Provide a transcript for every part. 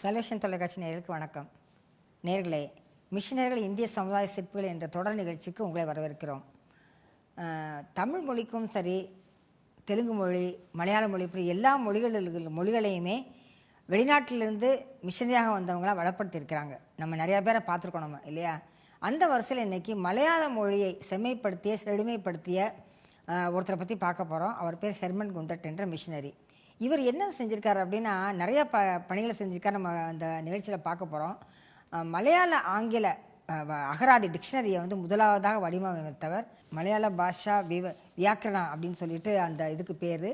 Solvation தொலைக்காட்சி நேயர்களுக்கு வணக்கம். நேயர்களே, மிஷனரிகள் இந்திய சமுதாய சிற்பிகள் என்ற தொடர் நிகழ்ச்சிக்கு உங்களை வரவேற்கிறோம். தமிழ் மொழிக்கும் சரி, தெலுங்கு மொழி, மலையாள மொழி, இப்படி எல்லா மொழிகளையுமே வெளிநாட்டிலிருந்து மிஷனரியாக வந்தவங்களாம் வளப்படுத்தியிருக்கிறாங்க. நம்ம நிறையா பேரை பார்த்துருக்கோம் நம்ம, இல்லையா? அந்த வரிசையில் இன்றைக்கி மலையாள மொழியை செம்மைப்படுத்திய, செழுமைப்படுத்திய ஒருத்தரை பற்றி பார்க்க போகிறோம். அவர் பேர் ஹெர்மன் குண்டட் என்ற மிஷனரி. இவர் என்ன செஞ்சுருக்காரு அப்படின்னா, நிறைய பணிகளை செஞ்சுருக்காரு. நம்ம அந்த நிகழ்ச்சியில் பார்க்க போகிறோம். மலையாள ஆங்கில அகராதி டிக்ஷனரியை முதலாவதாக வடிவமைத்தவர். மலையாள பாஷா வியாக்கரணா அப்படின்னு சொல்லிட்டு அந்த இதுக்கு பேர்,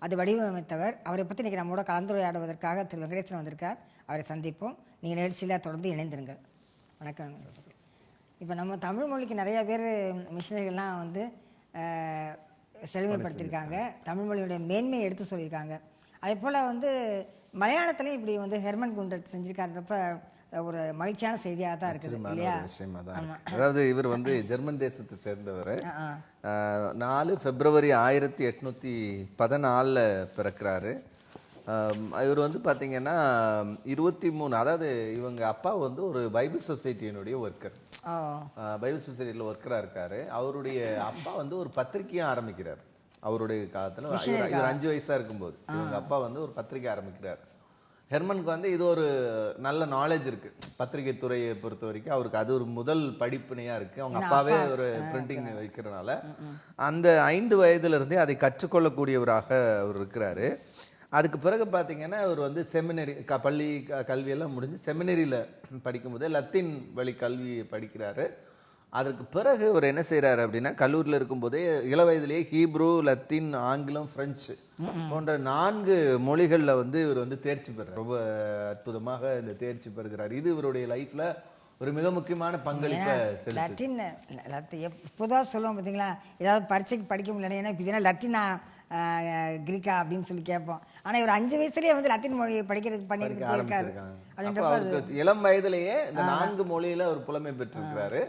அது வடிவமைத்தவர். அவரை பற்றி இன்றைக்கி நம்மளோட கலந்துரையாடுவதற்காக திரு வெங்கடேசன் வந்திருக்கார். அவரை சந்திப்போம். நீங்கள் நிகழ்ச்சியில் தொடர்ந்து இணைந்திருங்கள். வணக்கம். இப்போ நம்ம தமிழ் மொழிக்கு நிறைய பேர் மிஷனரிகள்லாம் செழுமைப்படுத்தியிருக்காங்க. தமிழ் மொழியுடைய மேன்மையை எடுத்து சொல்லியிருக்காங்க. அதே போல் மலையாளத்துலேயும் இப்படி ஹெர்மன் குண்டட் செஞ்சுருக்காருன்றப்ப ஒரு மகிழ்ச்சியான செய்தியாக தான் இருக்குது, இல்லையா? அதாவது இவர் ஜெர்மன் தேசத்தை சேர்ந்தவர். 4 பிப்ரவரி 1814 பிறக்கிறாரு. இவர் பார்த்தீங்கன்னா 23, அதாவது இவங்க அப்பா ஒரு பைபிள் சொசைட்டியினுடைய ஒர்க்கர், பைபிள் சொசைட்டியில் ஒர்க்கராக இருக்காரு. அவருடைய அப்பா ஒரு பத்திரிக்கையும் ஆரம்பிக்கிறார். அவருடைய காலத்தில் இவர் 5 வயசாக இருக்கும்போது இவங்க அப்பா ஒரு பத்திரிக்கை ஆரம்பிக்கிறார். ஹெர்மனுக்கு இது ஒரு நல்ல நாலேஜ் இருக்கு பத்திரிகை துறையை பொறுத்த வரைக்கும். அவருக்கு அது ஒரு முதல் படிப்பினையா இருக்கு. அவங்க அப்பாவே ஒரு பிரிண்டிங் வைக்கிறதுனால அந்த 5 வயதுல இருந்தே அதை கற்றுக்கொள்ளக்கூடியவராக அவர் இருக்கிறாரு. அதுக்கு பிறகு பார்த்தீங்கன்னா அவர் செமினரி பள்ளி கல்வியெல்லாம் முடிஞ்சு செமினரியில் படிக்கும்போது லத்தீன் வழி கல்வி படிக்கிறாரு. அதற்கு பிறகு அவர் என்ன செய்கிறாரு அப்படின்னா, கல்லூரியில் இருக்கும்போதே இள வயதிலேயே ஹீப்ரு, லத்தீன், ஆங்கிலம், பிரெஞ்சு போன்ற 4 மொழிகளில் இவர் தேர்ச்சி பெறார். ரொம்ப அற்புதமாக இந்த தேர்ச்சி பெறுகிறார். இது இவருடைய லைஃப்ல ஒரு மிக முக்கியமான பங்களிப்பை லத்தீன் எப்போதான் சொல்லுவோம் பார்த்தீங்களா, ஏதாவது பரீட்சைக்கு படிக்க முடியல, ஏன்னா இப்போ லத்தீனா கிரீக்கா அப்படின்னு சொல்லி கேட்போம். ஆனால் இவர் 5 வயசுலேயே லத்தீன் மொழியை படிக்கிறதுக்கு பண்ணியிருக்காரு. இளம் வயதிலேயே இந்த 4 மொழியில அவர் புலமை பெற்றிருக்கிறாரு.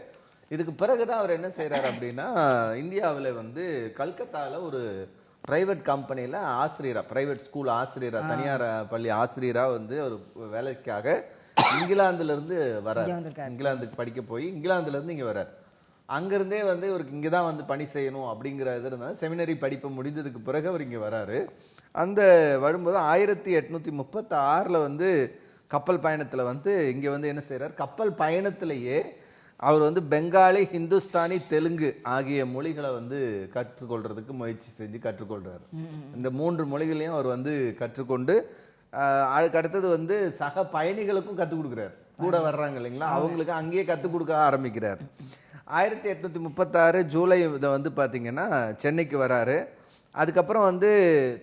இதுக்கு பிறகுதான் அவர் என்ன செய்யறாரு அப்படின்னா, இந்தியாவில் கல்கத்தாவில் ஒரு பிரைவேட் கம்பெனியில் ஆசிரியரா, பிரைவேட் ஸ்கூல் ஆசிரியரா, தனியார் பள்ளி ஆசிரியரா ஒரு வேலைக்காக இங்கிலாந்துலேருந்து வர்றார். இங்கிலாந்துக்கு படிக்க போய் இங்கிலாந்துலேருந்து இங்கே வர்றார். அங்கேருந்தே இவருக்கு இங்கே தான் பணி செய்யணும் அப்படிங்கிற இது இருந்தாலும் செமினரி படிப்பு முடிந்ததுக்கு பிறகு அவர் இங்கே வராரு. அந்த வரும்போது 1836 கப்பல் பயணத்தில் இங்கே என்ன செய்கிறார், கப்பல் பயணத்திலேயே அவர் பெங்காலி, ஹிந்துஸ்தானி, தெலுங்கு ஆகிய மொழிகளை கற்றுக்கொள்றதுக்கு முயற்சி செஞ்சு கற்றுக்கொள்றாரு. இந்த 3 மொழிகளையும் அவர் கற்றுக்கொண்டு அதுக்கு அடுத்தது சக பயணிகளுக்கும் கற்றுக் கொடுக்குறாரு. கூட வர்றாங்க இல்லைங்களா, அவங்களுக்கு அங்கேயே கற்றுக் கொடுக்க ஆரம்பிக்கிறார். 1836 ஜூலை பார்த்தீங்கன்னா சென்னைக்கு வராரு. அதுக்கப்புறம்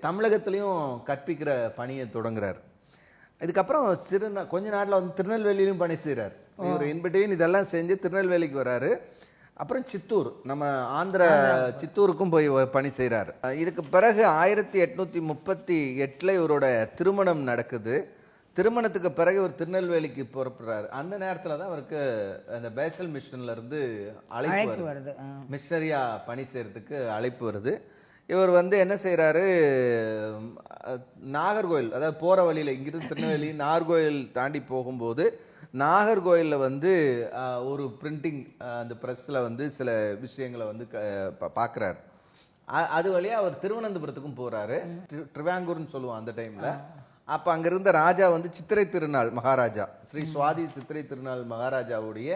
தமிழகத்திலையும் கற்பிக்கிற பணியை தொடங்குறார். இதுக்கப்புறம் கொஞ்ச நாட்டில் திருநெல்வேலியிலும் பணி செய்கிறார். இவர் இன்பிட்வீன் இதெல்லாம் செஞ்சு திருநெல்வேலிக்கு வராரு. அப்புறம் சித்தூர், நம்ம ஆந்திரா சித்தூருக்கும் போய் பணி செய்கிறார். இதுக்கு பிறகு 1838 இவரோட திருமணம் நடக்குது. திருமணத்துக்கு பிறகு இவர் திருநெல்வேலிக்கு புறப்படுறாரு. அந்த நேரத்தில் தான் அவருக்கு அந்த பேசல் மிஷன்ல இருந்து அழைப்பு வருது, மிஷனரியா பணி செய்யறதுக்கு அழைப்பு வருது. இவர் என்ன செய்கிறாரு, நாகர்கோயில், அதாவது போகிற வழியில் இங்கிருந்து திருநெல்வேலி நாகர்கோயில் தாண்டி போகும்போது நாகர்கோயிலில் ஒரு பிரிண்டிங் அந்த ப்ரெஸ்ஸில் சில விஷயங்களை பார்க்குறாரு. அது வழியாக அவர் திருவனந்தபுரத்துக்கும் போகிறாரு. ட்ரிவாங்கூர்னு சொல்லுவோம் அந்த டைமில். அப்போ அங்கே இருந்த ராஜா சித்திரை திருநாள் மகாராஜா, ஸ்ரீ சுவாதி சித்திரை திருநாள் மகாராஜாவுடைய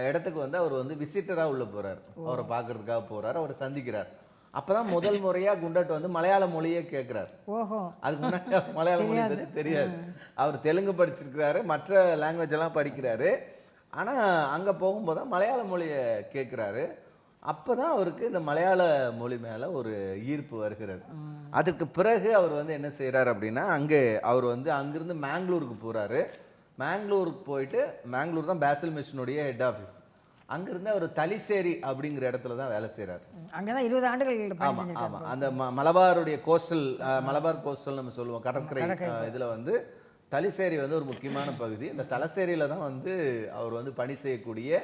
இடத்துக்கு அவர் விசிட்டராக உள்ள போகிறார். அவரை பார்க்கறதுக்காக போகிறார். அவரை சந்திக்கிறார். அப்பதான் முதல் முறையா குண்டட் மலையாள மொழியே கேட்கிறார். அதுக்கு முன்னாடி மலையாள மொழி தெரியாது. அவர் தெலுங்கு படிச்சிருக்கிறாரு, மற்ற லாங்குவேஜ் எல்லாம் படிக்கிறாரு. ஆனா அங்க போகும்போது மலையாள மொழியை கேட்கிறாரு. அப்பதான் அவருக்கு இந்த மலையாள மொழி மேல ஒரு ஈர்ப்பு வருகிறது. அதுக்கு பிறகு அவர் என்ன செய்யறாரு அப்படின்னா, அங்கே அவர் அங்கிருந்து மேங்களூருக்கு போறாரு. மேங்களூருக்கு போயிட்டு, மேங்களூர் தான் பேசல் மிஷனுடைய ஹெட் ஆஃபீஸ். அங்கிருந்து அவர் தலிசேரி அப்படிங்கிற இடத்துல தான் வேலை செய்யறாரு. அங்கதான் 20 ஆண்டுகள். ஆமா, அந்த மலபாருடைய கோஸ்டல், மலபார் கோஸ்டல் நம்ம சொல்லுவோம், கடற்கரை இதுல தலிசேரி ஒரு முக்கியமான பகுதி. இந்த தலசேரியில தான் அவர் பணி செய்யக்கூடிய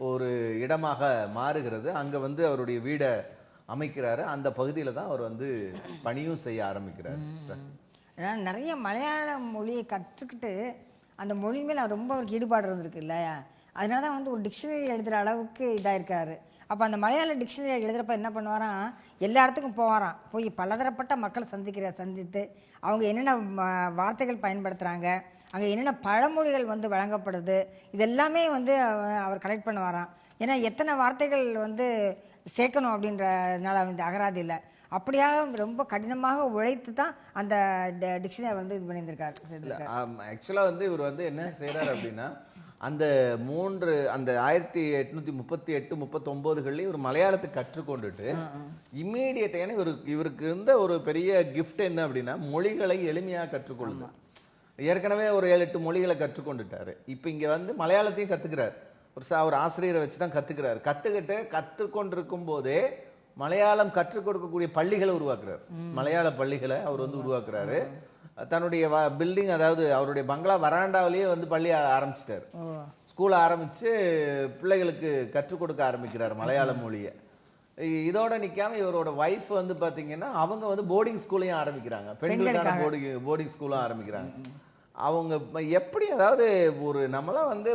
ஒரு இடமாக மாறுகிறது. அங்க அவருடைய வீடை அமைக்கிறாரு. அந்த பகுதியில தான் அவர் பணியும் செய்ய ஆரம்பிக்கிறார். நிறைய மலையாள மொழியை கற்றுக்கிட்டு அந்த மொழி மேலே ரொம்ப அவருக்கு ஈடுபாடு இருந்திருக்கு இல்லையா. அதனால தான் வந்து ஒரு டிக்ஷனரி எழுதுகிற அளவுக்கு இதாக இருக்காரு. அப்போ அந்த மலையாள டிக்ஷனரி எழுதுகிறப்ப என்ன பண்ணுவாராம், எல்லா இடத்துக்கும் போவாராம். போய் பலதரப்பட்ட மக்களை சந்தித்து அவங்க என்னென்ன வார்த்தைகள் பயன்படுத்துகிறாங்க, அங்கே என்னென்ன பழமொழிகள் வந்து வழங்கப்படுது, இதெல்லாமே வந்து அவர் கலெக்ட் பண்ணுவாராம். ஏன்னா எத்தனை வார்த்தைகள் வந்து சேர்க்கணும் அப்படின்றதுனால வந்து அகராதியில் அப்படியாக ரொம்ப கடினமாக உழைத்து தான் அந்த டிக்ஷனரி வந்து இது பண்ணியிருந்திருக்காரு. ஆக்சுவலாக வந்து இவர் வந்து என்ன செய்கிறார் அப்படின்னா, அந்த அந்த 1838 39களில் இவர் மலையாளத்தை கற்றுக்கொண்டுட்டு இம்மீடியட், ஏன்னா இவருக்கு இருந்த ஒரு பெரிய கிஃப்ட் என்ன அப்படின்னா, மொழிகளை எளிமையாக கற்றுக்கொள்ளுது. ஏற்கனவே ஒரு 7-8 மொழிகளை கற்றுக்கொண்டுட்டாரு. இப்போ இங்கே வந்து மலையாளத்தையும் கற்றுக்கிறார். ஒரு ஆசிரியரை வச்சு தான் கற்றுக்கிறார். கற்றுக்கொண்டிருக்கும் போதே மலையாளம் கற்றுக் கொடுக்கக்கூடிய பள்ளிகளை உருவாக்குறாரு. மலையாள பள்ளிகளை அவர் வந்து உருவாக்குறாரு. தன்னுடைய பில்டிங், அதாவது அவருடைய பங்களா வராண்டாவிலேயே வந்து பள்ளி ஆரம்பிச்சிட்டாரு. ஸ்கூல் ஆரம்பிச்சு பிள்ளைகளுக்கு கற்றுக் கொடுக்க ஆரம்பிக்கிறார் மலையாள மொழியை. இதோட நிக்காம இவரோட வைஃப் வந்து பாத்தீங்கன்னா அவங்க வந்து போர்டிங் ஸ்கூலையும் ஆரம்பிக்கிறாங்க. பெண்களுக்கான போர்டிங் ஸ்கூலும் ஆரம்பிக்கிறாங்க. அவங்க எப்படி, அதாவது நம்மளாம் வந்து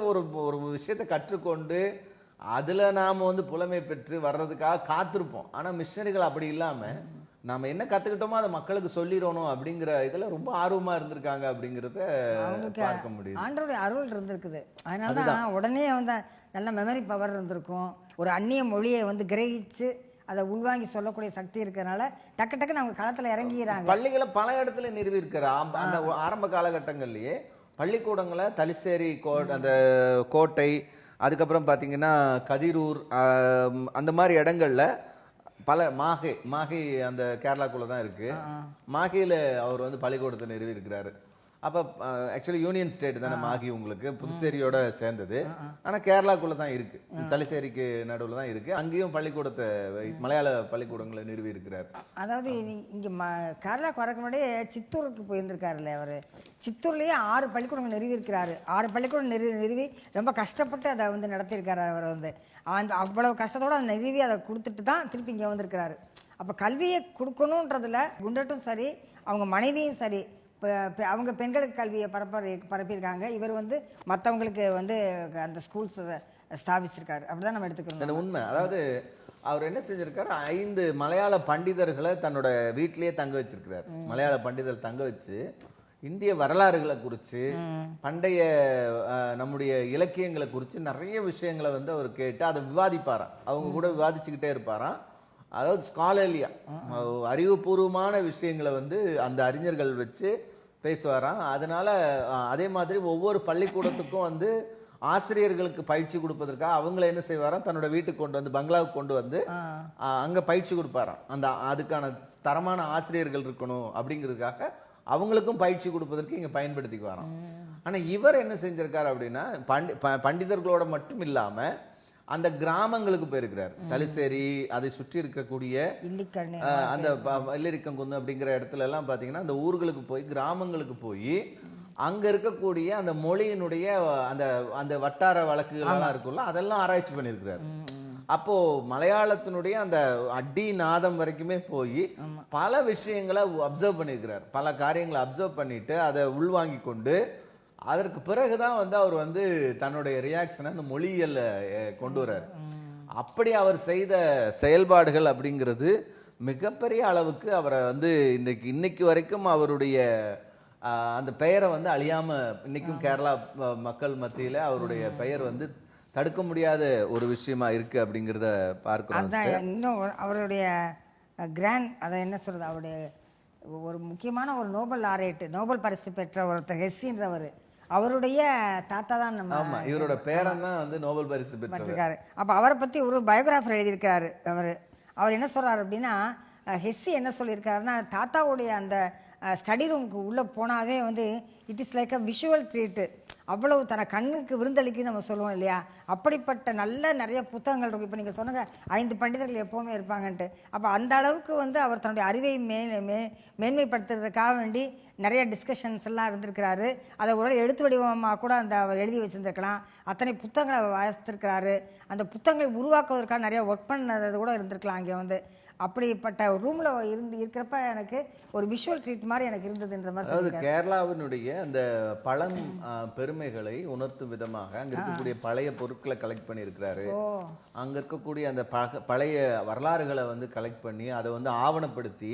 ஒரு விஷயத்தை கற்றுக்கொண்டு அதுல நாம வந்து புலமை பெற்று வர்றதுக்காக காத்திருப்போம். ஆனா மிஷனரிகள் அப்படி இல்லாம நாம என்ன கத்துக்கிட்டோமோ அதை மக்களுக்கு சொல்லிடணும் அப்படிங்கிற இதுல ரொம்ப ஆர்வமா இருந்திருக்காங்க அப்படிங்கறத பார்க்க முடியும். ஆண்டவருடைய அருள் இருந்திருக்குது. அதனாலதான் உடனே வந்து நல்ல மெமரி பவர் இருந்திருக்கும். ஒரு அந்நிய மொழியை வந்து கிரகிச்சு அதை உள்வாங்கி சொல்லக்கூடிய சக்தி இருக்கிறதுனால டக்கு டக்குன்னு அவங்க களத்துல இறங்கிறாங்க. பள்ளிகளை பல இடத்துல நிறுவி இருக்கிற அந்த ஆரம்ப காலகட்டங்கள்லயே பள்ளிக்கூடங்களை தலிசேரி அந்த கோட்டை, அதுக்கப்புறம் பார்த்தீங்கன்னா கதிரூர், அந்த மாதிரி இடங்கள்ல பல மாஹே அந்த கேரளாக்குள்ள தான் இருக்கு. மாஹேல அவர் வந்து பள்ளிக்கூடத்தை நிறுவி இருக்கிறாரு. அப்போ ஆக்சுவலி யூனியன் ஸ்டேட் தானே மாஹி, உங்களுக்கு புதுச்சேரியோட சேர்ந்தது. ஆனால் கேரளாக்குள்ள தான் இருக்கு, தலிசேரிக்கு நடுவில் தான் இருக்கு. அங்கேயும் பள்ளிக்கூடத்தை மலையாள பள்ளிக்கூடங்களை நிறுவி இருக்கிறார். அதாவது இங்கே கேரளாக்கு வரக்கு முன்னாடியே சித்தூருக்கு போயிருந்திருக்காருல்ல அவர். சித்தூர்லேயே 6 பள்ளிக்கூடங்கள் நிறுவி இருக்கிறாரு. 6 பள்ளிக்கூடம் நிறுவி ரொம்ப கஷ்டப்பட்டு அதை வந்து நடத்தியிருக்காரு. அவர் வந்து அந்த அவ்வளவு கஷ்டத்தோடு அதை நிறுவி அதை கொடுத்துட்டு தான் திருப்பி இங்கே வந்திருக்கிறாரு. அப்போ கல்வியை கொடுக்கணுன்றதுல குண்டட்டும் சரி, அவங்க மனைவியும் சரி, அவங்க பெண்களுக்கு கல்வியை பரப்பியிருக்காங்க. இவர் வந்து மற்றவங்களுக்கு வந்து அந்த ஸ்கூல்ஸ் ஸ்தாபிச்சிருக்காரு. அப்படிதான் நம்ம எடுத்துக்கணும். உண்மை. அதாவது அவர் என்ன செஞ்சிருக்காரு, 5 மலையாள பண்டிதர்களை தன்னோட வீட்டிலேயே தங்க வச்சிருக்கிறார். மலையாள பண்டிதர் தங்க வச்சு இந்திய வரலாறுகளை குறித்து, பண்டைய நம்முடைய இலக்கியங்களை குறித்து நிறைய விஷயங்களை வந்து அவர் கேட்டு அதை விவாதிப்பாராம். அவங்க கூட விவாதிச்சுக்கிட்டே இருப்பாராம். அதாவது ஸ்காலர்லியா அறிவுபூர்வமான விஷயங்களை வந்து அந்த அறிஞர்கள் வச்சு பேசுவாராம். அதனால அதே மாதிரி ஒவ்வொரு பள்ளிக்கூடத்துக்கும் வந்து ஆசிரியர்களுக்கு பயிற்சி கொடுப்பதற்காக அவங்கள என்ன செய்வாராம், தன்னோட வீட்டுக்கு கொண்டு வந்து, பங்களாவுக்கு கொண்டு வந்து அங்க பயிற்சி கொடுப்பாராம். அதுக்கான தரமான ஆசிரியர்கள் இருக்கணும் அப்படிங்கிறதுக்காக அவங்களுக்கும் பயிற்சி கொடுப்பதற்கு இங்க பயன்படுத்திக்குவாராம். ஆனா இவர் என்ன செஞ்சிருக்காரு அப்படின்னா, பண்டிதர்களோட மட்டும் இல்லாம அந்த கிராமங்களுக்கு போயிருக்கிறார். தலிசேரி, அதை சுற்றி இருக்கக்கூடிய அந்த இல்லிரிக்கங்குந்து அப்படிங்கிற இடத்துல எல்லாம் பாத்தீங்கன்னா அந்த ஊர்களுக்கு போய், கிராமங்களுக்கு போய் அங்க இருக்கக்கூடிய அந்த மொழியினுடைய அந்த வட்டார வழக்குகள் எல்லாம் இருக்குல்ல, அதெல்லாம் ஆராய்ச்சி பண்ணியிருக்கிறார். அப்போ மலையாளத்தினுடைய அந்த அடி நாதம் வரைக்குமே போய் பல விஷயங்களை அப்சர்வ் பண்ணியிருக்கிறார். பல காரியங்களை அப்சர்வ் பண்ணிட்டு அதை உள்வாங்கி கொண்டு அதற்கு பிறகுதான் வந்து அவர் வந்து தன்னுடைய ரியாக்ஷனை அந்த மொழியியல்ல கொண்டு வர்றார். அப்படி அவர் செய்த செயல்பாடுகள் அப்படிங்கிறது மிகப்பெரிய அளவுக்கு அவரை வந்து இன்னைக்கு வரைக்கும் அவருடைய அந்த பெயரை வந்து அழியாம இன்னைக்கும் கேரளா மக்கள் மத்தியில அவருடைய பெயர் வந்து தடுக்க முடியாத ஒரு விஷயமா இருக்கு அப்படிங்கிறத பார்க்கிறோம். இன்னும் அவருடைய கிராண்ட், அதை என்ன சொல்றது, அவருடைய ஒரு முக்கியமான ஒரு நோபல் லாரேட், நோபல் பரிசு பெற்ற ஒருத்தர் ஹெஸ்ஸின்றவர், அவருடைய தாத்தா தான் நம்ம இவரோட பேரன் தான் வந்து நோபல் பரிசு பெற்றிருக்காரு. அப்போ அவரை பற்றி ஒரு பயோகிராஃபர் எழுதியிருக்காரு. அவர் என்ன சொல்றாரு அப்படின்னா, ஹெஸ்ஸி என்ன சொல்லியிருக்காருன்னா, தாத்தாவுடைய அந்த ஸ்டடி ரூமுக்கு உள்ளே போனாவே வந்து it is like a visual treat. அவ்வளவு தன கண்ணுக்கு விருந்தளிக்கு நம்ம சொல்லுவோம் இல்லையா, அப்படிப்பட்ட நிறைய புத்தகங்கள் இருக்கும். இப்போ நீங்கள் சொன்னாங்க 5 பண்டிதர்கள் எப்போவுமே இருப்பாங்கன்ட்டு. அப்போ அந்த அளவுக்கு வந்து அவர் தன்னுடைய அறிவை மேன்மைப்படுத்துறதுக்காக வேண்டி நிறைய டிஸ்கஷன்ஸ் எல்லாம் இருந்திருக்கிறாரு. அதை ஒரு எழுத்து வடிவமாக கூட அவர் எழுதி வச்சுருந்துருக்கலாம். அத்தனை புத்தகங்களை வாசித்திருக்கிறாரு. அந்த புத்தகங்களை உருவாக்குவதற்காக நிறைய ஒர்க் பண்ணது கூட இருந்திருக்கலாம் அங்கே வந்து. அப்படிப்பட்ட ரூமில் இருக்கிறப்ப எனக்கு ஒரு விஷுவல் ட்ரீட் மாதிரி எனக்கு இருந்ததுன்ற மாதிரி அதாவது சொல்லியிருக்காரு. கேரளாவினுடைய அந்த பழம் பெருமைகளை உணர்த்தும் விதமாக அங்க இருக்கக்கூடிய பழைய பொருட்களை கலெக்ட் பண்ணியிருக்கிறாரு. அங்க இருக்கக்கூடிய அந்த பழைய வரலாறுகளை வந்து கலெக்ட் பண்ணி அதை வந்து ஆவணப்படுத்தி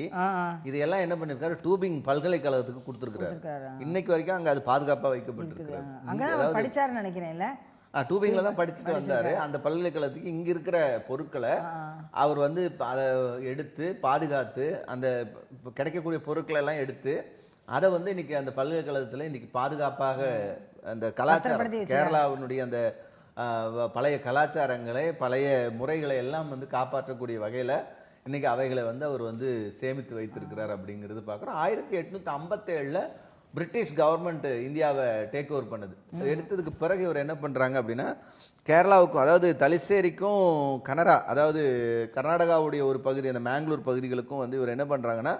இதையெல்லாம் என்ன பண்ணிருக்காரு, டூபிங் பல்கலைக்கழகத்துக்கு கொடுத்துருக்காரு. இன்னைக்கு வரைக்கும் அங்க அது பாதுகாப்பா வைக்கப்பட்டிருக்காரு. அங்கே படிச்சாருன்னு நினைக்கிறேன்ல. டூபிங்ல தான் படிச்சுட்டு வந்தாரு. அந்த பல்கலைக்கழகத்துக்கு இங்க இருக்கிற பொருட்களை அவர் வந்து அதை எடுத்து பாதுகாத்து அந்த கிடைக்கக்கூடிய பொருட்களை எல்லாம் எடுத்து அதை வந்து இன்னைக்கு அந்த பல்கலைக்கழகத்துல இன்னைக்கு பாதுகாப்பாக அந்த கலாச்சாரம் கேரளாவினுடைய அந்த பழைய கலாச்சாரங்களை பழைய முறைகளை எல்லாம் வந்து காப்பாற்றக்கூடிய வகையில இன்னைக்கு அவைகளை வந்து அவர் வந்து சேமித்து வைத்திருக்கிறார் அப்படிங்கிறது பார்க்குறோம். 1857 பிரிட்டிஷ் கவர்மெண்ட் இந்தியாவை டேக் ஓவர் பண்ணுது. எடுத்ததுக்கு பிறகு இவர் என்ன பண்றாங்க அப்படின்னா, கேரளாவுக்கும் அதாவது தலிசேரிக்கும் கனரா அதாவது கர்நாடகாவுடைய ஒரு பகுதி அந்த மேங்களூர் பகுதிகளுக்கும் வந்து இவர் என்ன பண்றாங்கன்னா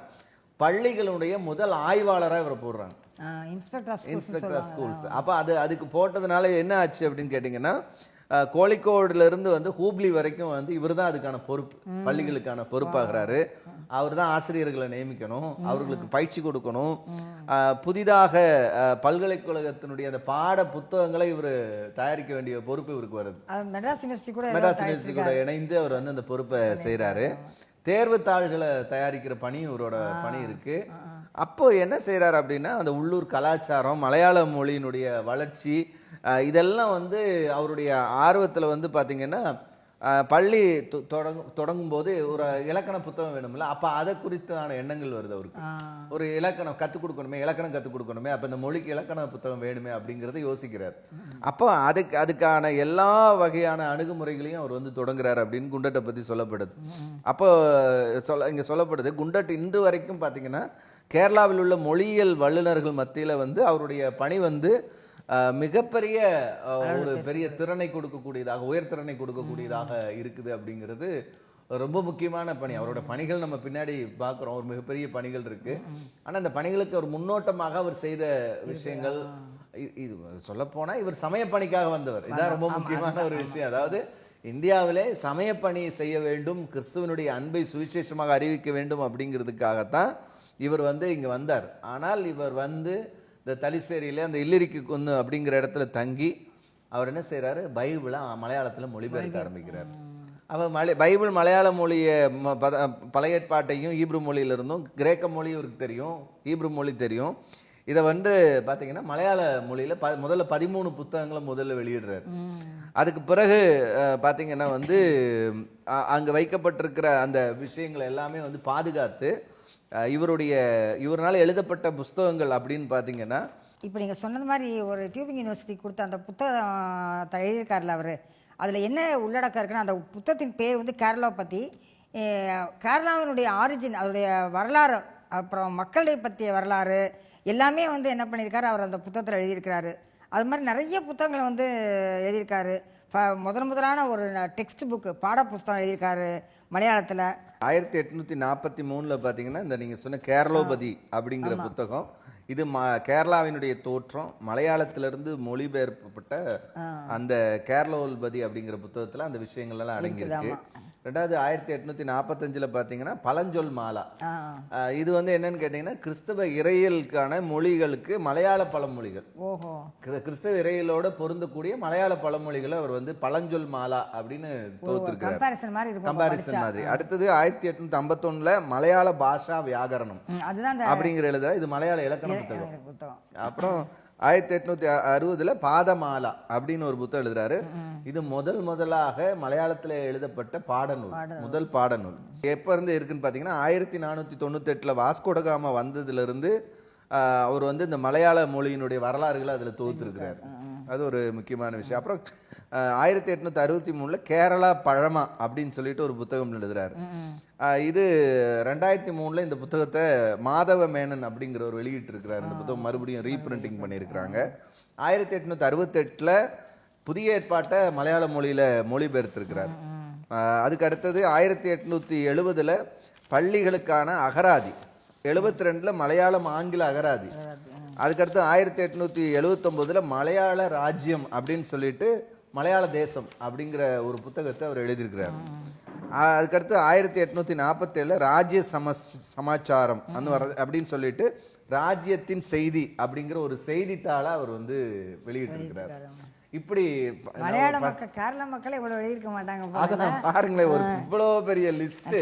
பள்ளிகளுடைய முதல் ஆய்வாளராக இவரை போடுறாங்க, இன்ஸ்பெக்டர் ஆஃப் ஸ்கூல்ஸ். அப்போ அதுக்கு போட்டதுனால என்ன ஆச்சு அப்படின்னு கேட்டிங்கன்னா, கோழிக்கோடுல இருந்து வந்து ஹூப்ளி வரைக்கும் வந்து இவர் தான் அதுக்கான பொறுப்பு, பள்ளிகளுக்கான பொறுப்பாகிறாரு. அவர் தான் ஆசிரியர்களை நியமிக்கணும், அவர்களுக்கு பயிற்சி கொடுக்கணும். புதிதாக பல்கலைக்கழகத்தினுடைய அந்த பாட புத்தகங்களை இவர் தயாரிக்க வேண்டிய பொறுப்பு இவருக்கு வருது. மெட்ராஸ் யூனிவர்சிட்டி கூட இணைந்து அவர் வந்து அந்த பொறுப்பை செய்யறாரு. தேர்வு தாள்களை தயாரிக்கிற பணி இவரோட பணி இருக்கு. அப்போ என்ன செய்யறாரு அப்படின்னா, அந்த உள்ளூர் கலாச்சாரம் மலையாள மொழியினுடைய வளர்ச்சி இதெல்லாம் வந்து அவருடைய ஆர்வத்துல வந்து பாத்தீங்கன்னா, பள்ளி தொடங்கும் போது ஒரு இலக்கண புத்தகம் வேணும்ல, அப்ப அதை குறித்தான எண்ணங்கள் வருது அவருக்கு. ஒரு இலக்கணம் கத்துக் கொடுக்கணுமே, இலக்கணம் கத்துக் கொடுக்கணுமே, அப்ப இந்த மொழிக்கு இலக்கண புத்தகம் வேணுமே அப்படிங்கறத யோசிக்கிறார். அப்போ அதுக்கான எல்லா வகையான அணுகுமுறைகளையும் அவர் வந்து தொடங்குறாரு அப்படின்னு குண்டட்டை பத்தி சொல்லப்படுது. அப்போ இங்க சொல்லப்படுது, குண்டட் இன்று வரைக்கும் பாத்தீங்கன்னா கேரளாவில் உள்ள மொழியியல் வல்லுநர்கள் மத்தியில வந்து அவருடைய பணி வந்து மிகப்பெரிய ஒரு பெரிய திறனை கொடுக்கக்கூடியதாக, உயர்திறனை கொடுக்கக்கூடியதாக இருக்குது அப்படிங்கிறது ரொம்ப முக்கியமான பணி. அவரோட பணிகள் நம்ம பின்னாடி பார்க்குறோம், ஒரு மிகப்பெரிய பணிகள் இருக்கு. ஆனா அந்த பணிகளுக்கு ஒரு முன்னோட்டமாக அவர் செய்த விஷயங்கள் இது சொல்ல போனா இவர் சமய பணிக்காக வந்தவர். இதான் ரொம்ப முக்கியமான ஒரு விஷயம். அதாவது இந்தியாவிலே சமயப்பணி செய்ய வேண்டும், கிறிஸ்துவனுடைய அன்பை சுவிசேஷமாக அறிவிக்க வேண்டும் அப்படிங்கிறதுக்காகத்தான் இவர் வந்து இங்க வந்தார். ஆனால் இவர் வந்து இந்த தலிசேரியில அந்த இல்லிரிக்கு கொன்னு அப்படிங்கிற இடத்துல தங்கி அவர் என்ன செய்யறாரு, பைபிளை மலையாளத்துல மொழிபெயர்க்க ஆரம்பிக்கிறார். அப்ப பைபிள் மலையாள மொழியை பழைய ஏற்பாட்டையும் ஈப்ரு மொழியில இருந்தும் கிரேக்க மொழி இவருக்கு தெரியும், ஈப்ரு மொழி தெரியும். இதை வந்து பாத்தீங்கன்னா மலையாள மொழியில முதல்ல 13 புத்தகங்களை முதல்ல வெளியிடுறாரு. அதுக்கு பிறகு பாத்தீங்கன்னா வந்து அங்க வைக்கப்பட்டிருக்கிற அந்த விஷயங்களை எல்லாமே வந்து பாதுகாத்து இவரால் எழுதப்பட்ட புஸ்தகங்கள் அப்படின்னு பார்த்தீங்கன்னா, இப்போ நீங்கள் சொன்னது மாதிரி ஒரு டியூபிங் யூனிவர்சிட்டி கொடுத்த அந்த புத்தகத்தை எழுதியிருக்காருல அவர், அதில் என்ன உள்ளடக்கம் இருக்குன்னா, அந்த புத்தகத்தின் பேர் வந்து கேரளாவை பற்றி, கேரளாவினுடைய ஆரிஜின், அவருடைய வரலாறு, அப்புறம் மக்களுடைய பற்றிய வரலாறு எல்லாமே வந்து என்ன பண்ணியிருக்காரு அவர் அந்த புத்தகத்தில் எழுதியிருக்கிறாரு. அது மாதிரி நிறைய புத்தகங்களை வந்து எழுதியிருக்காரு. முதலான ஒரு டெக்ஸ்ட் புக்கு பாட புஸ்தகம் எழுதியிருக்காரு மலையாளத்தில். 1843 பார்த்தீங்கன்னா இந்த நீங்கள் சொன்ன கேரளோபதி அப்படிங்கிற புத்தகம், இது கேரளாவினுடைய தோற்றம் மலையாளத்திலிருந்து மொழிபெயர்க்கப்பட்ட அந்த கேரளோபதி அப்படிங்கிற புத்தகத்தில் அந்த விஷயங்கள் எல்லாம் அடங்கியிருக்கு. ரெண்டாவது 1845 பார்த்தீங்கன்னா பழஞ்சொல் மாலா. இது வந்து என்னன்னு கேட்டீங்கன்னா கிறிஸ்தவ இறையியலுக்கான மொழிகளுக்கு மலையாள பழமொழிகள், கிறிஸ்தவ இறையியலோட பொருந்தக்கூடிய மலையாள பழமொழிகளை அவர் வந்து பழஞ்சொல் மாலா அப்படின்னு தோத்துருக்காரு, கம்பாரிசன் மாதிரி. அடுத்தது 1851 மலையாள பாஷா வியாகரணம் அப்படிங்கிற எழுத, இது மலையாள இலக்கண புத்தகம். அப்புறம் 1860 பாதமாலா அப்படின்னு ஒரு புத்தகம் எழுதுறாரு. இது முதலாக மலையாளத்துல எழுதப்பட்ட பாடநூல், முதல் பாடநூல். எப்ப இருந்து இருக்குன்னு பாத்தீங்கன்னா 1498 வாஸ்கோடகாமா வந்ததுல இருந்து அவர் வந்து இந்த மலையாள மொழியினுடைய வரலாறுகளை அதுல தொகுத்திருக்கிறார். அது ஒரு முக்கியமான விஷயம். அப்புறம் 1863 கேரளா பழமா அப்படின்னு சொல்லிட்டு ஒரு புத்தகம் எழுதுறாரு. இது 2003 இந்த புத்தகத்தை மாதவ மேனன் அப்படிங்கிறவர் வெளியிட்டு இருக்கிறார். இந்த புத்தகம் மறுபடியும் ரீபிரிண்டிங் பண்ணியிருக்கிறாங்க. 1868 புதிய ஏற்பாட்டை மலையாள மொழியில மொழிபெயர்த்திருக்கிறார். அதுக்கு அடுத்தது 1870 பள்ளிகளுக்கான அகராதி, 72 மலையாளம் ஆங்கில அகராதி. அதுக்கடுத்து 1879 மலையாள ராஜ்யம் அப்படின்னு சொல்லிட்டு மலையாள தேசம் அப்படிங்கிற ஒரு புத்தகத்தை அவர் எழுதியிருக்கிறார். அதுக்கடுத்து 1847 ராஜ்ய சமாச்சாரம் அப்படின்னு சொல்லிட்டு ராஜ்யத்தின் செய்தி அப்படிங்கிற ஒரு செய்தித்தாளை அவர் வந்து வெளியிட்டிருக்கிறார். இப்படி மலையாள மக்கள் கேரள மக்களே இவ்வளவு எழுதியிருக்க மாட்டாங்க. அதான் பாருங்களேன், ஒரு இவ்வளவு பெரிய லிஸ்ட்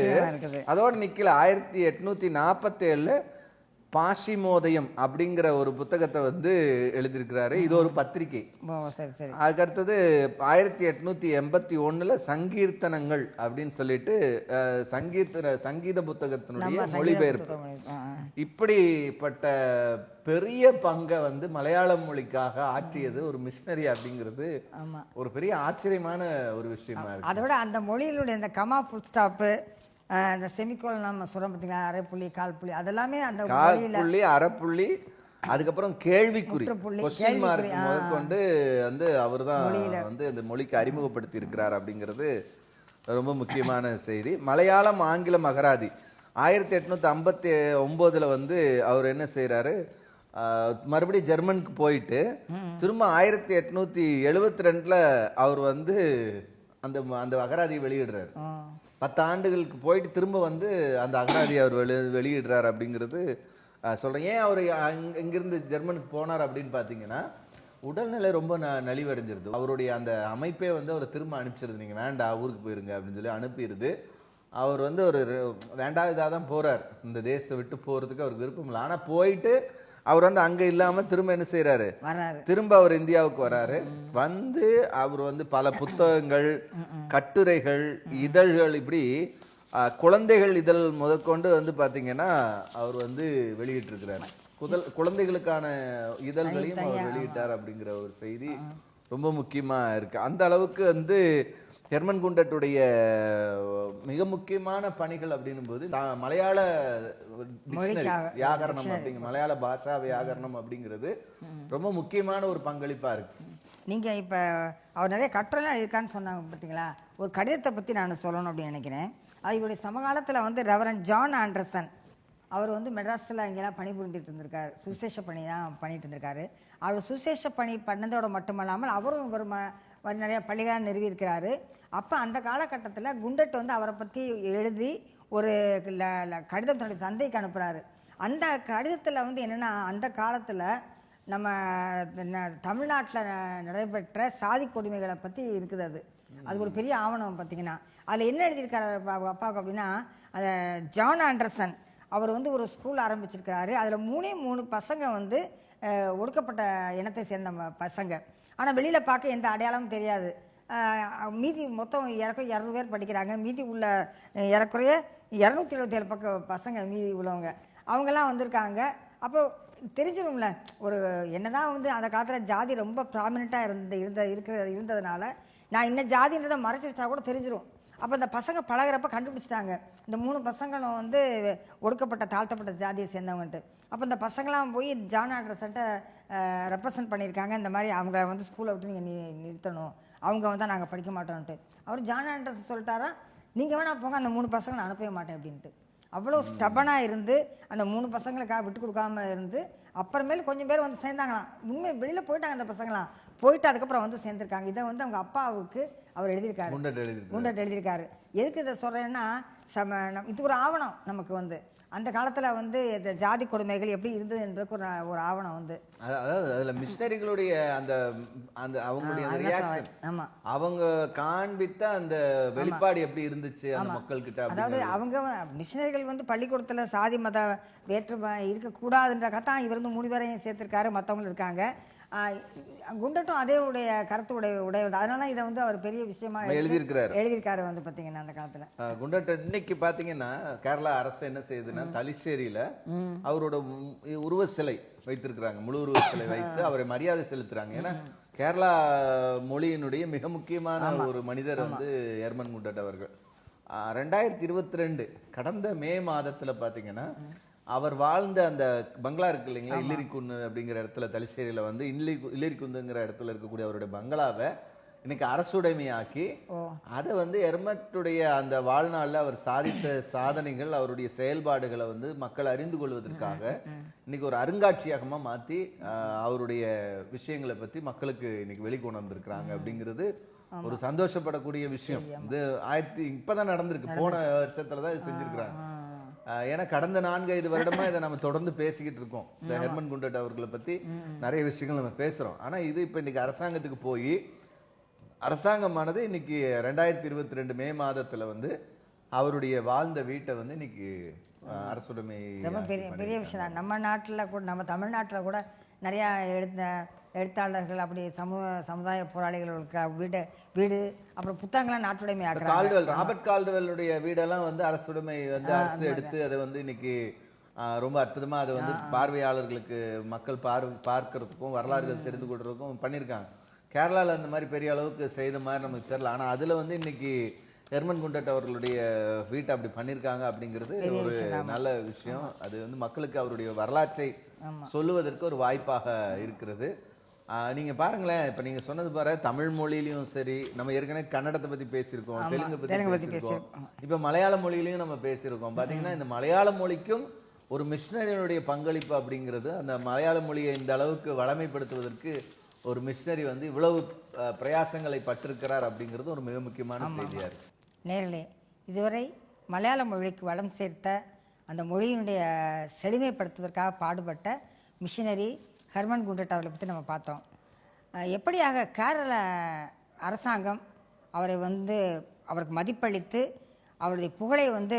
அதோட நிக்கல. 1847 பாஷிமோதயம் அப்படிங்கிற ஒரு புத்தகத்தை வந்து எழுதியிருக்கிறாரு. இது ஒரு பத்திரிகை. அதுக்கடுத்தது 1881 சங்கீர்த்தனங்கள் அப்படின்னு சொல்லிட்டு சங்கீத புத்தகத்தினுடைய மொழிபெயர்ப்பு. இப்படிப்பட்ட பெரிய பங்கை வந்து மலையாள மொழிக்காக ஆற்றியது ஒரு மிஷனரி அப்படிங்கிறது ஒரு பெரிய ஆச்சரியமான ஒரு விஷயமா இருக்கு. அதோட அந்த மொழியிலுடைய இந்த கமா ஃபுல் ஸ்டாப்பு, அந்த செமிகோலன் நம்ம சொல்றோம் பார்த்தீங்களா, அரைப்புள்ளி கால் புள்ளி, அதெல்லாமே அந்த கால் புள்ளி அரைப்புள்ளி, அதுக்கப்புறம் கேள்விக்குறி கொஸ்டின் மார்க் முதற்கொண்டு வந்து அவர் தான் வந்து அந்த மொழிக்கு அறிமுகப்படுத்தி இருக்கிறார் அப்படிங்கிறது ரொம்ப முக்கியமான செய்தி. மலையாளம் ஆங்கிலம் அகராதி 1859 வந்து அவர் என்ன செய்யறாரு, மறுபடியும் ஜெர்மனுக்கு போயிட்டு திரும்ப 1872 அவர் வந்து அந்த அந்த அகராதியை வெளியிடுறாரு. 10 ஆண்டுகளுக்கு போயிட்டு திரும்ப வந்து அந்த அகராதி அவர் வெளியிடுறார் அப்படிங்கிறது சொல்றேன். ஏன் அவர் இங்கிருந்து ஜெர்மனுக்கு போனார் அப்படின்னு பார்த்தீங்கன்னா, உடல்நிலை ரொம்ப நலிவடைஞ்சிருது. அவருடைய அந்த அமைப்பே வந்து அவரை திரும்ப அனுப்பிச்சிருது. நீங்கள் வேண்டாம் ஊருக்கு போயிருங்க அப்படின்னு சொல்லி அனுப்பிடுது. அவர் வந்து ஒரு வேண்டாம் இதாக தான் போறார். இந்த தேசத்தை விட்டு போகிறதுக்கு அவருக்கு விருப்பம் இல்லை. ஆனால் போயிட்டு அவர் வந்து அங்கே இல்லாமல் திரும்ப என்ன செய்யறாரு, திரும்ப அவர் இந்தியாவுக்கு வராரு. வந்து அவர் வந்து பல புத்தகங்கள், கட்டுரைகள், இதழ்கள், இப்படி குழந்தைகள் இதழ் முதற்கொண்டு வந்து பார்த்தீங்கன்னா அவர் வந்து வெளியிட்டிருக்கிறார். குழந்தைகளுக்கான இதழ்களையும் அவர் வெளியிட்டார் அப்படிங்கிற ஒரு செய்தி ரொம்ப முக்கியமாக இருக்கு. அந்த அளவுக்கு வந்து ஹெர்மன் குண்டட்டுடைய மிக முக்கியமான பணிகள் அப்படின்னும் போது மலையாள வியாகரணம் அப்படிங்கிற மலையாள பாஷா வியாகரணம் அப்படிங்கிறது ரொம்ப முக்கியமான ஒரு பங்களிப்பா இருக்கு. நீங்க இப்ப அவர் நிறைய கட்டுரைலாம் எழுதியிருக்கான்னு சொன்னாங்க பார்த்தீங்களா, ஒரு கடிதத்தை பத்தி நான் சொல்லணும் அப்படின்னு நினைக்கிறேன். அது இவருடைய சமகாலத்தில் வந்து ரெவரண்ட் ஜான் ஆண்டர்சன் அவர் வந்து மெட்ராஸில் இங்கெல்லாம் பணிபுரிந்துட்டு இருந்திருக்காரு. சுசேஷ பணி தான் பண்ணிட்டு இருந்திருக்காரு. அவர் சுசேஷ பணி பண்ணதோட மட்டுமல்லாமல் அவரும் ஒரு நிறைய பள்ளிகளை நிறுவியிருக்கிறாரு. அப்போ அந்த காலகட்டத்தில் குண்டட் வந்து அவரை பற்றி எழுதி ஒரு கடிதம் தன்னுடைய தந்தைக்கு அனுப்புகிறாரு. அந்த கடிதத்தில் வந்து என்னென்னா, அந்த காலத்தில் நம்ம தமிழ்நாட்டில் நடைபெற்ற சாதி கொடுமைகளை பற்றி இருக்குது. அது ஒரு பெரிய ஆவணம் பார்த்தீங்கன்னா. அதில் என்ன எழுதியிருக்காரு அப்பாவுக்கு அப்படின்னா, அதை ஜான் ஆண்டர்சன் அவர் வந்து ஒரு ஸ்கூல் ஆரம்பிச்சிருக்கிறாரு. அதில் 3 பசங்க வந்து ஒடுக்கப்பட்ட இனத்தை சேர்ந்த பசங்க. ஆனால் வெளியில் பார்க்க எந்த அடையாளமும் தெரியாது. மீதி மொத்தம் 200 பேர் படிக்கிறாங்க. மீதி உள்ள ஏறக்குறைய 277 பசங்க மீதி உள்ளவங்க அவங்கெல்லாம் வந்திருக்காங்க. அப்போ தெரிஞ்சிடும்ல, ஒரு என்னதான் வந்து அந்த காலத்தில் ஜாதி ரொம்ப ப்ராமினெண்ட்டாக இருந்ததுனால நான் இன்னும் ஜாதின்றதை மறைச்சி வச்சா கூட தெரிஞ்சிடும். அப்போ இந்த பசங்க பழகிறப்ப கண்டுபிடிச்சிட்டாங்க இந்த 3 பசங்களும் வந்து ஒடுக்கப்பட்ட தாழ்த்தப்பட்ட ஜாதியை சேர்ந்தவங்கன்ட்டு. அப்போ இந்த பசங்களாம் போய் ஜான் ஆண்டர்சன்ட்ட ரெப்ரசன்ட் பண்ணியிருக்காங்க. இந்த மாதிரி அவங்க வந்து ஸ்கூலை விட்டு நீங்கள் நிறுத்தணும், அவங்க வந்தால் நாங்கள் படிக்க மாட்டோம்ன்ட்டு. அவர் ஜான் ஆண்டர்சன் சொல்லிட்டாரா, நீங்கள் வேணா போங்க, அந்த 3 பசங்களை அனுப்பவே மாட்டேன் அப்படின்ட்டு. அவ்வளோ ஸ்டபனாக இருந்து அந்த 3 பசங்களுக்காக விட்டு கொடுக்காம இருந்து அப்புறமேல கொஞ்சம் பேர் வந்து சேர்ந்தாங்களாம். உண்மை வெளியில் போயிட்டாங்க அந்த பசங்களாம். போயிட்டு அதுக்கப்புறம் வந்து சேர்ந்துருக்காங்க. இதை வந்து அவங்க அப்பாவுக்கு அவர் எழுதியிருக்காரு, குண்டட் எழுதியிருக்காரு. எதுக்கு இதை சொல்கிறேன்னா, இது ஒரு ஆவணம் நமக்கு வந்து அந்த காலத்தில் வந்து இந்த ஜாதி கொடுமைகள் எப்படி இருந்தது என்பதுக்கு ஒரு ஆவணம் வந்து. அதாவது அதில் மிஷனரிகளுடைய அந்த அந்த அவங்களுடைய ரியாக்ஷன், அவங்க காண்பித்த அந்த வெளிப்பாடு எப்படி இருந்துச்சு அந்த மக்கள்கிட்ட. அதாவது அவங்க மிஷனரிகள் வந்து பள்ளிக்கூடத்தில் சாதி மத வேற்றுமை இருக்கக்கூடாதுன்றக்காக தான் இவர் வந்து 3 பேரையும் சேர்த்துருக்காரு. மற்றவங்களும் இருக்காங்க. குண்டட்டும் அதே கருத்து உடையது. அதனால இதை வந்து அவர் பெரிய விஷயமா எழுதியிருக்காரு வந்து பாத்தீங்கன்னா. அந்த காலத்துல குண்டட் இன்னைக்கு பாத்தீங்கன்னா கேரளா அரசு என்ன செய்யுதுன்னா, தலிச்சேரியில அவரோட உருவ சிலை வைத்திருக்கிறாங்க. முழு உருவ சிலை வைத்து அவரை மரியாதை செலுத்துறாங்க. ஏன்னா கேரளா மொழியினுடைய மிக முக்கியமான ஒரு மனிதர் வந்து ஹெர்மன் குண்டட் அவர்கள். 2022 கடந்த மே மாதத்துல பாத்தீங்கன்னா அவர் வாழ்ந்த அந்த பங்களா இருக்கு இல்லைங்களா, இல்லிரிக்குன்னு அப்படிங்கிற இடத்துல தலிச்சேரியில வந்து இல்லிரிக்குந்துங்கிற இடத்துல இருக்கக்கூடிய அவருடைய பங்களாவை இன்னைக்கு அரசுடைமையாக்கி அதை வந்து எர்மட்டுடைய அந்த வாழ்நாளில் அவர் சாதித்த சாதனைகள், அவருடைய செயல்பாடுகளை வந்து மக்கள் அறிந்து கொள்வதற்காக இன்னைக்கு ஒரு அருங்காட்சியகமாக மாற்றி அவருடைய விஷயங்களை பற்றி மக்களுக்கு இன்னைக்கு வெளிக்கொண்டு வந்திருக்கிறாங்க. அப்படிங்கிறது ஒரு சந்தோஷப்படக்கூடிய விஷயம். இது இப்பதான் நடந்திருக்கு, போன வருஷத்துல தான் இது செஞ்சிருக்கிறாங்க. ஏன்னா கடந்த 4-5 வருடமா இதை நம்ம தொடர்ந்து பேசிக்கிட்டு இருக்கோம். இந்த ஹெர்மன் குண்டட் அவர்களை பத்தி நிறைய விஷயங்கள் நம்ம பேசுறோம். ஆனா இது இப்ப இன்னைக்கு அரசாங்கத்துக்கு போய் அரசாங்கமானது இன்னைக்கு 2022 மே மாதத்துல வந்து அவருடைய வாழ்ந்த வீட்டை வந்து இன்னைக்கு அரசுடைமை. ரொம்ப பெரிய விஷயம் தான். நம்ம நாட்டில் கூட, நம்ம தமிழ்நாட்டில் கூட நிறையா எழுத்தாளர்கள் அப்படி சமுதாய போராளிகள் வீடு அப்புறம் புத்தகங்கள்லாம் நாட்டுடைமை ஆக்குறாங்க. ராபர்ட் கால்டுவெல்லுடைய வீடெல்லாம் வந்து அரசுடைமை வந்து அரசு எடுத்து அதை வந்து இன்னைக்கு ரொம்ப அற்புதமா அதை வந்து பார்வையாளர்களுக்கு மக்கள் பார்க்கறதுக்கும் வரலாறுகள் தெரிந்து கொள்றதுக்கும் பண்ணியிருக்காங்க. கேரளாவில் அந்த மாதிரி பெரிய அளவுக்கு செய்த மாதிரி நமக்கு தெரியல. ஆனால் அதில் வந்து இன்னைக்கு ஹெர்மன் குண்டட் அவர்களுடைய வீட்டை அப்படி பண்ணியிருக்காங்க அப்படிங்கிறது ஒரு நல்ல விஷயம். அது வந்து மக்களுக்கு அவருடைய வரலாற்றை சொல்லுவதற்கு ஒரு வாய்ப்பாக இருக்கிறது. நீங்க பாருங்களேன், இப்ப நீங்க சொன்னது பாரு, தமிழ் மொழியிலையும் சரி, நம்ம ஏற்கனவே கன்னடத்தை பத்தி பேசியிருக்கோம், தெலுங்கு பத்தி பேசியிருக்கோம், இப்ப மலையாள மொழியிலையும் நம்ம பேசியிருக்கோம். பாத்தீங்கன்னா இந்த மலையாள மொழிக்கும் ஒரு மிஷினரியுடைய பங்களிப்பு அப்படிங்கிறது, அந்த மலையாள மொழியை இந்த அளவுக்கு வளமைப்படுத்துவதற்கு ஒரு மிஷினரி வந்து இவ்வளவு பிரயாசங்களை பட்டிருக்கிறார் அப்படிங்கிறது ஒரு மிக முக்கியமான செய்தியா இருக்கு. நேர்களே, இதுவரை மலையாள மொழிக்கு வளம் சேர்த்த அந்த மொழியினுடைய செழுமைப்படுத்துவதற்காக பாடுபட்ட மிஷினரி ஹெர்மன் குண்டட் அவர்களை பற்றி நம்ம பார்த்தோம். எப்படியாக கேரள அரசாங்கம் அவரை வந்து அவருக்கு மதிப்பளித்து அவருடைய புகழை வந்து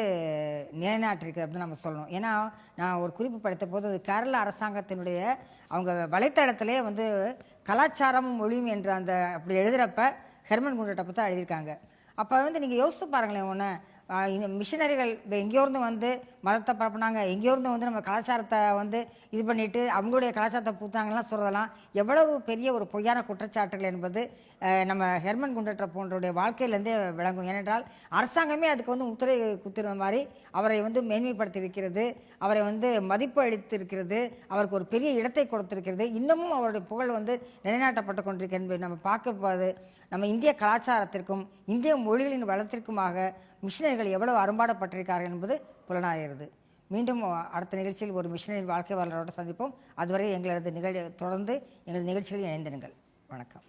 நிலைநாட்டிருக்கு அப்படின்னு நம்ம சொல்லணும். ஏன்னா நான் ஒரு குறிப்பு படித்த போது அது கேரள அரசாங்கத்தினுடைய அவங்க வலைத்தளத்திலே வந்து கலாச்சாரமும் மொழியும் என்ற அந்த அப்படி எழுதுகிறப்ப ஹெர்மன் குண்டட்டை பற்றி எழுதியிருக்காங்க. அப்போ வந்து நீங்கள் யோசித்து பாருங்களேன், ஒன்று இந்த மிஷினரிகள் எங்கேயோருந்து வந்து மதத்தை பரப்புனாங்க, எங்கேயோருந்து வந்து நம்ம கலாச்சாரத்தை வந்து இது பண்ணிவிட்டு அவங்களுடைய கலாச்சாரத்தை பூத்தாங்கலாம் சொல்கிறதெல்லாம் எவ்வளவு பெரிய ஒரு பொய்யான குற்றச்சாட்டுகள் என்பது நம்ம ஹெர்மன் குண்டட் போன்றவருடைய வாழ்க்கையிலேருந்தே விளங்கும். ஏனென்றால் அரசாங்கமே அதுக்கு வந்து முத்திரை குத்துற மாதிரி அவரை வந்து மேன்மைப்படுத்தியிருக்கிறது, அவரை வந்து மதிப்பு அளித்திருக்கிறது, அவருக்கு ஒரு பெரிய இடத்தை கொடுத்திருக்கிறது. இன்னமும் அவருடைய புகழ் வந்து நிலைநாட்டப்பட்டு கொண்டிருக்கிறது என்பதை நம்ம பார்க்கும்போது நம்ம இந்திய கலாச்சாரத்திற்கும் இந்திய மொழிகளின் வளத்திற்குமாக மிஷினரிகள் எவ்வளவு அரும்பாடப்பட்டிருக்கார்கள் என்பது புலனாகிறது. மீண்டும் அடுத்த நிகழ்ச்சியில் ஒரு மிஷினரின் வாழ்க்கை வரலாற்றோடு சந்திப்போம். அதுவரை எங்களது தொடர்ந்து எங்களது நிகழ்ச்சிகளில் இணைந்திருங்கள். வணக்கம்.